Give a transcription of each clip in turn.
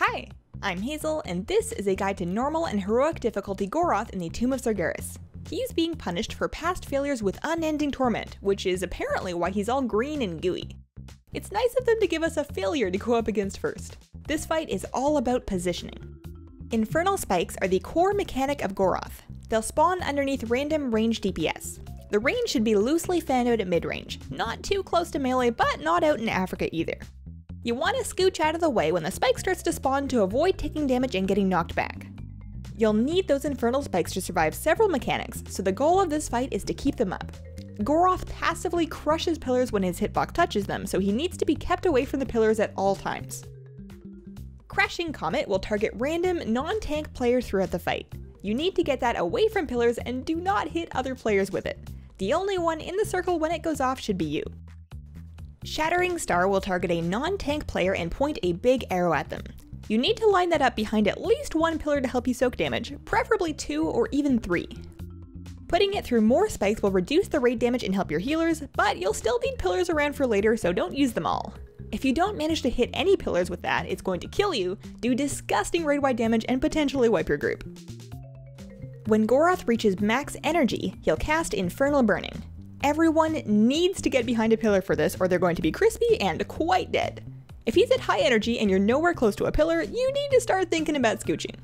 Hi, I'm Hazel, and this is a guide to normal and heroic difficulty Goroth in the Tomb of Sargeras. He's being punished for past failures with unending torment, which is apparently why he's all green and gooey. It's nice of them to give us a failure to go up against first. This fight is all about positioning. Infernal Spikes are the core mechanic of Goroth. They'll spawn underneath random ranged DPS. The range should be loosely fanned out at mid-range, not too close to melee, but not out in Africa either. You want to scooch out of the way when the spike starts to spawn to avoid taking damage and getting knocked back. You'll need those Infernal Spikes to survive several mechanics, so the goal of this fight is to keep them up. Goroth passively crushes pillars when his hitbox touches them, so he needs to be kept away from the pillars at all times. Crashing Comet will target random, non-tank players throughout the fight. You need to get that away from pillars and do not hit other players with it. The only one in the circle when it goes off should be you. Shattering Star will target a non-tank player and point a big arrow at them. You need to line that up behind at least one pillar to help you soak damage, preferably 2 or even 3. Putting it through more spikes will reduce the raid damage and help your healers, but you'll still need pillars around for later, so don't use them all. If you don't manage to hit any pillars with that, it's going to kill you, do disgusting raid-wide damage, and potentially wipe your group. When Goroth reaches max energy, he'll cast Infernal Burning. Everyone needs to get behind a pillar for this, or they're going to be crispy and quite dead. If he's at high energy and you're nowhere close to a pillar, you need to start thinking about scooching.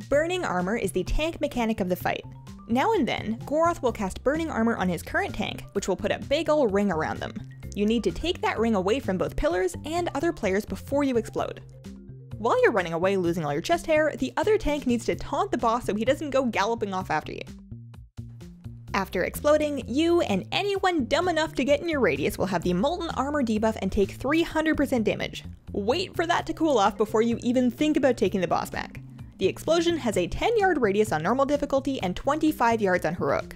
Burning Armor is the tank mechanic of the fight. Now and then, Goroth will cast Burning Armor on his current tank, which will put a big ol' ring around them. You need to take that ring away from both pillars and other players before you explode. While you're running away losing all your chest hair, the other tank needs to taunt the boss so he doesn't go galloping off after you. After exploding, you and anyone dumb enough to get in your radius will have the Molten Armor debuff and take 300% damage. Wait for that to cool off before you even think about taking the boss back. The explosion has a 10-yard radius on normal difficulty and 25 yards on heroic.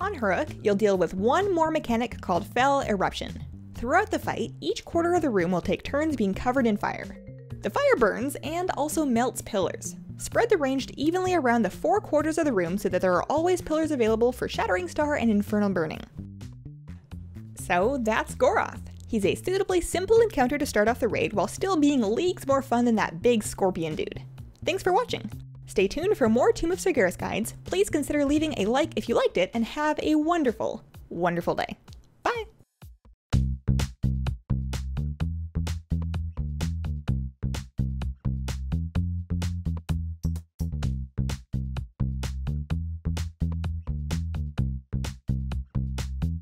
On heroic, you'll deal with one more mechanic called Fell Eruption. Throughout the fight, each quarter of the room will take turns being covered in fire. The fire burns and also melts pillars. Spread the range evenly around the 4 quarters of the room so that there are always pillars available for Shattering Star and Infernal Burning. So that's Goroth. He's a suitably simple encounter to start off the raid while still being leagues more fun than that big scorpion dude. Thanks for watching. Stay tuned for more Tomb of Sargeras guides. Please consider leaving a like if you liked it, and have a wonderful, wonderful day.